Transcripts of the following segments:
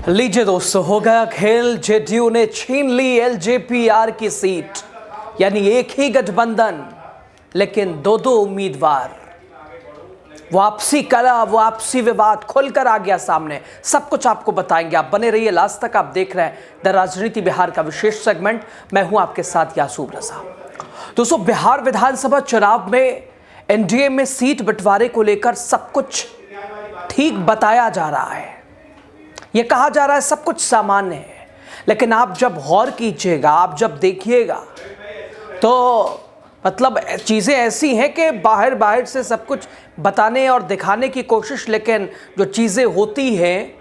लीजिए दोस्तों, हो गया खेल। जेडीयू ने छीन ली एलजेपीआर की सीट, यानी एक ही गठबंधन लेकिन दो दो उम्मीदवार। वो आपसी कला, वो आपसी विवाद खुलकर आ गया सामने। सब कुछ आपको बताएंगे, आप बने रहिए लास्ट तक। आप देख रहे हैं द राजनीति बिहार का विशेष सेगमेंट। मैं हूं आपके साथ यासूब रजा। दोस्तों, बिहार विधानसभा चुनाव में एनडीए में सीट बंटवारे को लेकर सब कुछ ठीक बताया जा रहा है। यह कहा जा रहा है सब कुछ सामान्य है, लेकिन आप जब गौर कीजिएगा, आप जब देखिएगा तो मतलब चीज़ें ऐसी हैं कि बाहर बाहर से सब कुछ बताने और दिखाने की कोशिश, लेकिन जो चीज़ें होती हैं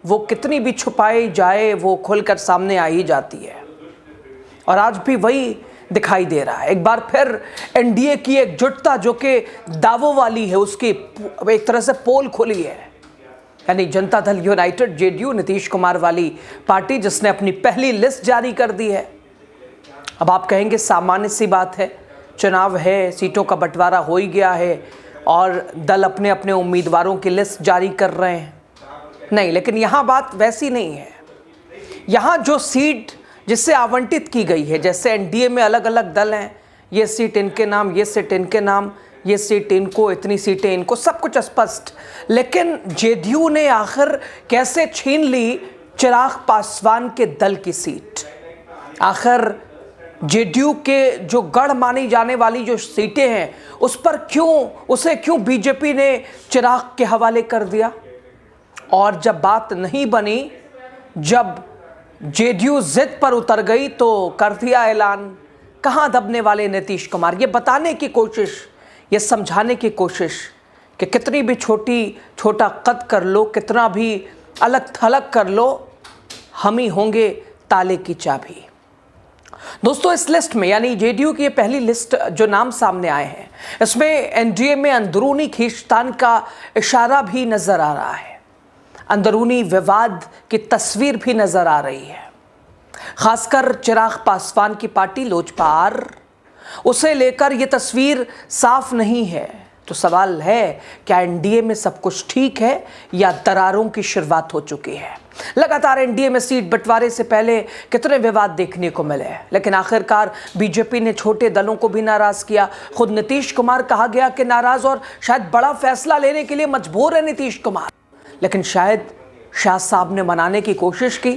वो कितनी भी छुपाई जाए वो खुलकर सामने आ ही जाती है। और आज भी वही दिखाई दे रहा है। एक बार फिर एनडीए की एकजुटता जो कि दावों वाली है, उसकी एक तरह से पोल खुली है। यानी जनता दल यूनाइटेड जेडीयू, नीतीश कुमार वाली पार्टी, जिसने अपनी पहली लिस्ट जारी कर दी है। अब आप कहेंगे सामान्य सी बात है, चुनाव है, सीटों का बंटवारा हो ही गया है और दल अपने अपने उम्मीदवारों की लिस्ट जारी कर रहे हैं। नहीं, लेकिन यहाँ बात वैसी नहीं है। यहाँ जो सीट जिससे आवंटित की गई है, जैसे एनडीए में अलग अलग दल हैं, ये सीट इनके नाम, ये सीट इनके नाम, ये सीट इनको, इतनी सीटें इनको, सब कुछ स्पष्ट। लेकिन जेडीयू ने आखिर कैसे छीन ली चिराग पासवान के दल की सीट? आखिर जेडीयू के जो गढ़ मानी जाने वाली जो सीटें हैं, उस पर क्यों बीजेपी ने चिराग के हवाले कर दिया? और जब बात नहीं बनी, जब जेडीयू जिद पर उतर गई तो कर दिया ऐलान। कहाँ दबने वाले नीतीश कुमार? ये बताने की कोशिश, ये समझाने की कोशिश कि कितनी भी छोटा कद कर लो, कितना भी अलग थलग कर लो, हम ही होंगे ताले की चाबी। दोस्तों, इस लिस्ट में, यानी जेडीयू की ये पहली लिस्ट जो नाम सामने आए हैं, इसमें एनडीए में अंदरूनी खींचतान का इशारा भी नजर आ रहा है। अंदरूनी विवाद की तस्वीर भी नजर आ रही है। खासकर चिराग पासवान की पार्टी लोजपा, उसे लेकर यह तस्वीर साफ नहीं है। तो सवाल है, क्या एनडीए में सब कुछ ठीक है या दरारों की शुरुआत हो चुकी है? लगातार एनडीए में सीट बंटवारे से पहले कितने विवाद देखने को मिले, लेकिन आखिरकार बीजेपी ने छोटे दलों को भी नाराज किया। खुद नीतीश कुमार कहा गया कि नाराज और शायद बड़ा फैसला लेने के लिए मजबूर है नीतीश कुमार। लेकिन शायद शाह साहब ने मनाने की कोशिश की,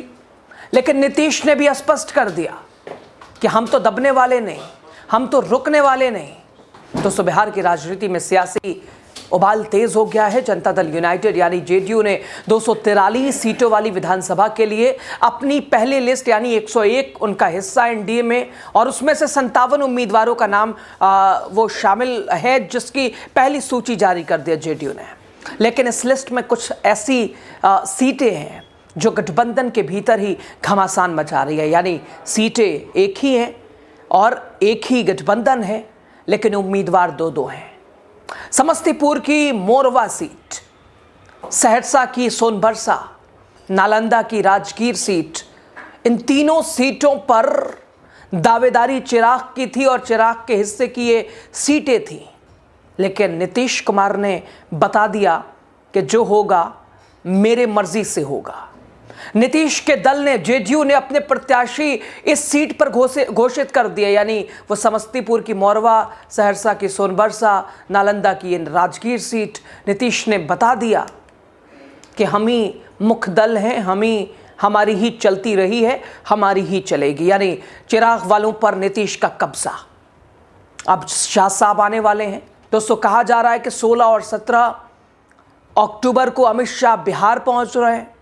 लेकिन नीतीश ने भी स्पष्ट कर दिया कि हम तो दबने वाले नहीं, हम तो रुकने वाले नहीं। दोस्तों, बिहार की राजनीति में सियासी उबाल तेज हो गया है। जनता दल यूनाइटेड यानी जेडीयू ने 243 सीटों वाली विधानसभा के लिए अपनी पहली लिस्ट, यानी 101 उनका हिस्सा एनडीए में, और उसमें से 57 उम्मीदवारों का नाम वो शामिल है, जिसकी पहली सूची जारी कर दिया जेडीयू ने। लेकिन इस लिस्ट में कुछ ऐसी सीटें हैं जो गठबंधन के भीतर ही घमासान मचा रही है। यानी सीटें एक ही हैं और एक ही गठबंधन है, लेकिन उम्मीदवार दो दो हैं। समस्तीपुर की मोरवा सीट, सहरसा की सोनबरसा, नालंदा की राजगीर सीट, इन तीनों सीटों पर दावेदारी चिराग की थी और चिराग के हिस्से की ये सीटें थीं। लेकिन नीतीश कुमार ने बता दिया कि जो होगा मेरे मर्जी से होगा। नीतीश के दल ने, जेडीयू ने अपने प्रत्याशी इस सीट पर घोषित कर दिए। यानी वो समस्तीपुर की मोरवा, सहरसा की सोनबरसा, नालंदा की राजगीर सीट नीतीश ने बता दिया कि हम ही मुख्य दल हैं, हमारी ही चलती रही है, हमारी ही चलेगी। यानी चिराग वालों पर नीतीश का कब्जा। अब शाह साहब आने वाले हैं। दोस्तों, कहा जा रहा है कि 16 और 17 अक्टूबर को अमित शाह बिहार पहुंच रहे हैं।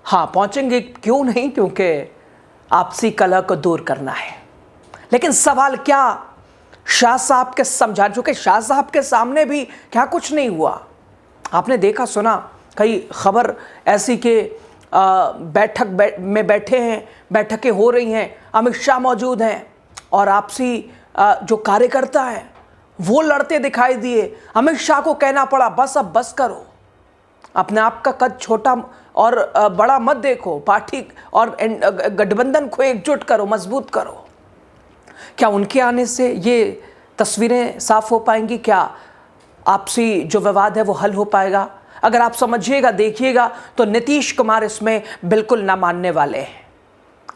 हाँ, पहुंचेंगे, क्यों नहीं, क्योंकि आपसी कलह को दूर करना है। लेकिन सवाल क्या शाह साहब के समझा, चूंकि शाह साहब के सामने भी क्या कुछ नहीं हुआ। आपने देखा सुना कई खबर ऐसी कि बैठक में बैठे हैं, बैठकें हो रही हैं, अमित शाह मौजूद हैं और आपसी जो कार्यकर्ता है वो लड़ते दिखाई दिए। अमित शाह को कहना पड़ा बस, अब बस करो, अपने आप का कद छोटा और बड़ा मत देखो, पार्टी और गठबंधन को एकजुट करो, मजबूत करो। क्या उनके आने से ये तस्वीरें साफ हो पाएंगी? क्या आपसी जो विवाद है वो हल हो पाएगा? अगर आप समझिएगा, देखिएगा, तो नीतीश कुमार इसमें बिल्कुल ना मानने वाले हैं,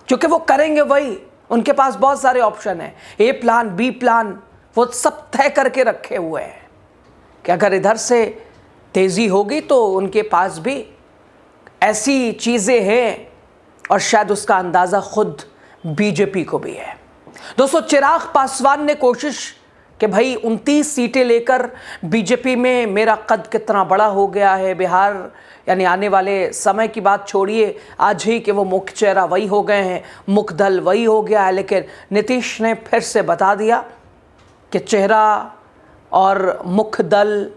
क्योंकि वो करेंगे वही। उनके पास बहुत सारे ऑप्शन हैं, ए प्लान, बी प्लान, वो सब तय करके रखे हुए हैं कि अगर इधर से तेज़ी होगी तो उनके पास भी ऐसी चीज़ें हैं, और शायद उसका अंदाज़ा खुद बीजेपी को भी है। दोस्तों, चिराग पासवान ने कोशिश कि भाई 29 सीटें लेकर बीजेपी में मेरा कद कितना बड़ा हो गया है, बिहार यानी आने वाले समय की बात छोड़िए, आज ही कि वो मुख्य चेहरा वही हो गए हैं, मुख्य दल वही हो गया है। लेकिन नीतीश ने फिर से बता दिया कि चेहरा और मुख्य दल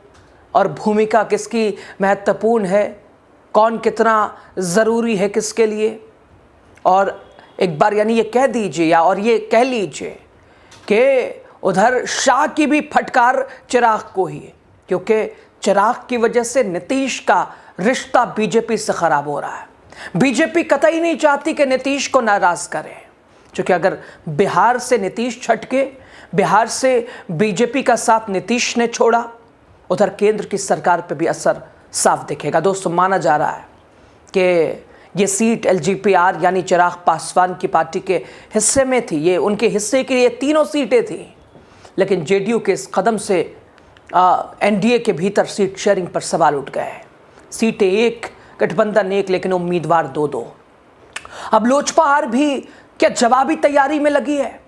और भूमिका किसकी महत्वपूर्ण है, कौन कितना ज़रूरी है किसके लिए। और एक बार यानी ये कह दीजिए और ये कह लीजिए कि उधर शाह की भी फटकार चिराग को ही है, क्योंकि चिराग की वजह से नीतीश का रिश्ता बीजेपी से ख़राब हो रहा है। बीजेपी कतई नहीं चाहती कि नीतीश को नाराज़ करें, क्योंकि अगर बिहार से नीतीश छटके, बिहार से बीजेपी का साथ नीतीश ने छोड़ा, उधर केंद्र की सरकार पे भी असर साफ दिखेगा। दोस्तों, माना जा रहा है कि ये सीट एलजेपीआर यानी चिराग पासवान की पार्टी के हिस्से में थी, ये उनके हिस्से के लिए तीनों सीटें थी, लेकिन जेडीयू के इस कदम से एनडीए के भीतर सीट शेयरिंग पर सवाल उठ गए हैं। सीटें एक, गठबंधन एक, लेकिन उम्मीदवार दो दो। अब लोजपा भी क्या जवाबी तैयारी में लगी है।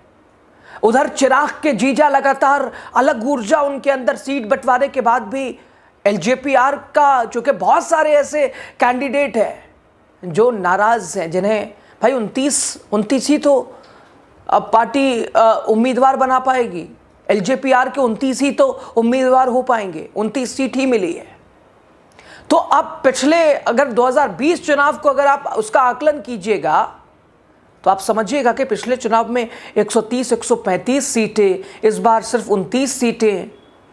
उधर चिराग के जीजा लगातार अलग ऊर्जा उनके अंदर, सीट बंटवारे के बाद भी एलजेपीआर का, चूँकि बहुत सारे ऐसे कैंडिडेट हैं जो नाराज़ हैं, जिन्हें भाई 29 ही तो अब पार्टी उम्मीदवार बना पाएगी। एलजेपीआर के 29 ही तो उम्मीदवार हो पाएंगे, 29 सीट ही मिली है। तो अब पिछले अगर 2020 चुनाव को अगर आप उसका आकलन कीजिएगा तो आप समझिएगा कि पिछले चुनाव में 130-135 सीटें, इस बार सिर्फ 29 सीटें।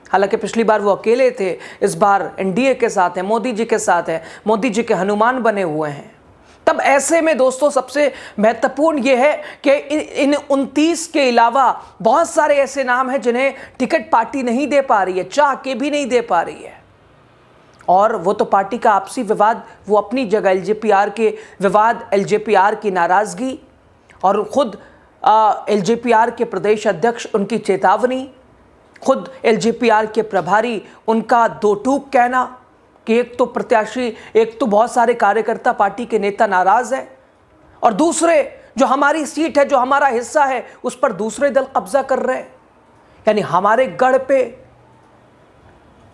हालांकि पिछली बार वो अकेले थे, इस बार एनडीए के साथ हैं, मोदी जी के साथ हैं, मोदी जी के हनुमान बने हुए हैं। तब ऐसे में दोस्तों सबसे महत्वपूर्ण ये है कि इन 29 के अलावा बहुत सारे ऐसे नाम हैं जिन्हें टिकट पार्टी नहीं दे पा रही है, चाह के भी नहीं दे पा रही है। और वो तो पार्टी का आपसी विवाद, वो अपनी जगह, एलजेपीआर के विवाद, एलजेपीआर की नाराज़गी और खुद एलजेपीआर के प्रदेश अध्यक्ष उनकी चेतावनी, खुद एलजेपीआर के प्रभारी उनका दो टूक कहना कि एक तो प्रत्याशी, एक तो बहुत सारे कार्यकर्ता, पार्टी के नेता नाराज है, और दूसरे जो हमारी सीट है, जो हमारा हिस्सा है, उस पर दूसरे दल कब्जा कर रहे हैं, यानी हमारे गढ़ पे।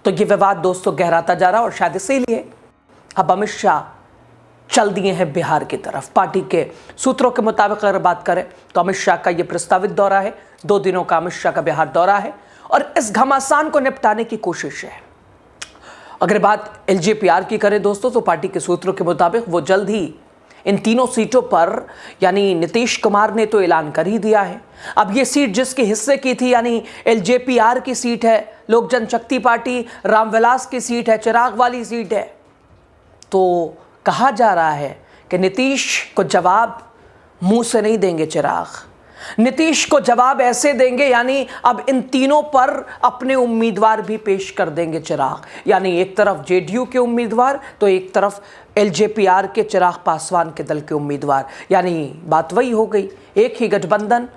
तो ये विवाद दोस्तों गहराता जा रहा है, और शायद इसीलिए अब अमित शाह चल दिए हैं बिहार की तरफ। पार्टी के सूत्रों के मुताबिक अगर बात करें तो अमित शाह का ये प्रस्तावित दौरा है, 2 दिनों का अमित शाह का बिहार दौरा है, और इस घमासान को निपटाने की कोशिश है। अगर बात एलजेपीआर की करें दोस्तों, तो पार्टी के सूत्रों के मुताबिक वो जल्द ही इन तीनों सीटों पर, यानी नीतीश कुमार ने तो ऐलान कर ही दिया है। अब ये सीट जिसके हिस्से की थी, यानी एलजेपीआर की सीट है, लोक जनशक्ति पार्टी रामविलास की सीट है, चिराग वाली सीट है, तो कहा जा रहा है कि नीतीश को जवाब मुंह से नहीं देंगे चिराग, नीतीश को जवाब ऐसे देंगे, यानी अब इन तीनों पर अपने उम्मीदवार भी पेश कर देंगे चिराग। यानी एक तरफ जेडीयू के उम्मीदवार तो एक तरफ एलजेपीआर के चिराग पासवान के दल के उम्मीदवार, यानी बात वही हो गई, एक ही गठबंधन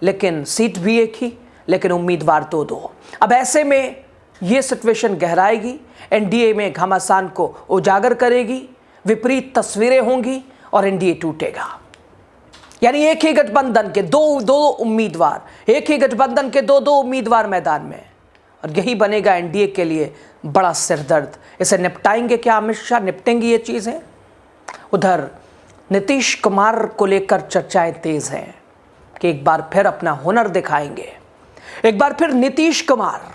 लेकिन सीट भी एक ही, लेकिन उम्मीदवार तो दो। अब ऐसे में ये सिचुएशन गहराएगी, एनडीए में घमासान को उजागर करेगी, विपरीत तस्वीरें होंगी और एनडीए टूटेगा। यानी एक ही गठबंधन के दो उम्मीदवार, एक ही गठबंधन के दो उम्मीदवार मैदान में, और यही बनेगा एनडीए के लिए बड़ा सिरदर्द। इसे निपटाएंगे क्या अमित शाह, निपटेंगी ये चीज़ें? उधर नीतीश कुमार को लेकर चर्चाएं तेज हैं कि एक बार फिर अपना हुनर दिखाएंगे, एक बार फिर नीतीश कुमार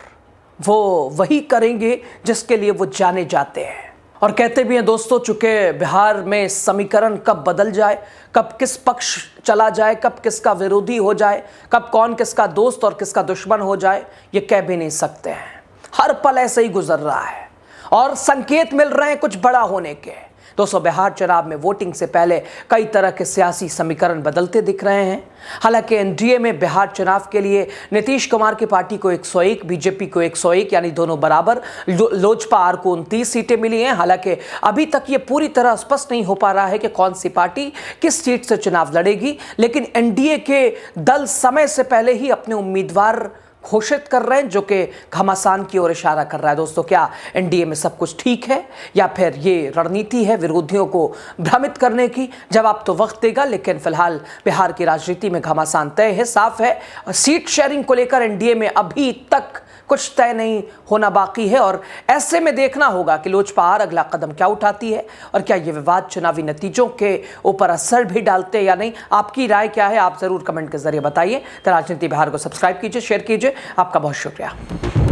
वो वही करेंगे जिसके लिए वो जाने जाते हैं। और कहते भी हैं दोस्तों, चूंकि बिहार में समीकरण कब बदल जाए, कब किस पक्ष चला जाए, कब किसका विरोधी हो जाए, कब कौन किसका दोस्त और किसका दुश्मन हो जाए, ये कह भी नहीं सकते हैं। हर पल ऐसे ही गुजर रहा है और संकेत मिल रहे हैं कुछ बड़ा होने के। दोस्तों, बिहार चुनाव में वोटिंग से पहले कई तरह के सियासी समीकरण बदलते दिख रहे हैं। हालांकि एनडीए में बिहार चुनाव के लिए नीतीश कुमार की पार्टी को 101, बीजेपी को 101 यानी दोनों बराबर, लोजपा आर को 29 सीटें मिली हैं। हालांकि अभी तक ये पूरी तरह स्पष्ट नहीं हो पा रहा है कि कौन सी पार्टी किस सीट से चुनाव लड़ेगी, लेकिन एनडीए के दल समय से पहले ही अपने उम्मीदवार घोषित कर रहे हैं, जो कि घमासान की ओर इशारा कर रहा है। दोस्तों, क्या एनडीए में सब कुछ ठीक है या फिर ये रणनीति है विरोधियों को भ्रमित करने की? जवाब तो वक्त देगा, लेकिन फिलहाल बिहार की राजनीति में घमासान तय है, साफ है। सीट शेयरिंग को लेकर एनडीए में अभी तक कुछ तय नहीं होना बाकी है और ऐसे में देखना होगा कि लोजपा आर अगला कदम क्या उठाती है और क्या ये विवाद चुनावी नतीजों के ऊपर असर भी डालते हैं या नहीं। आपकी राय क्या है, आप जरूर कमेंट के जरिए बताइए। तो राजनीति बिहार को सब्सक्राइब कीजिए, शेयर कीजिए। आपका बहुत शुक्रिया।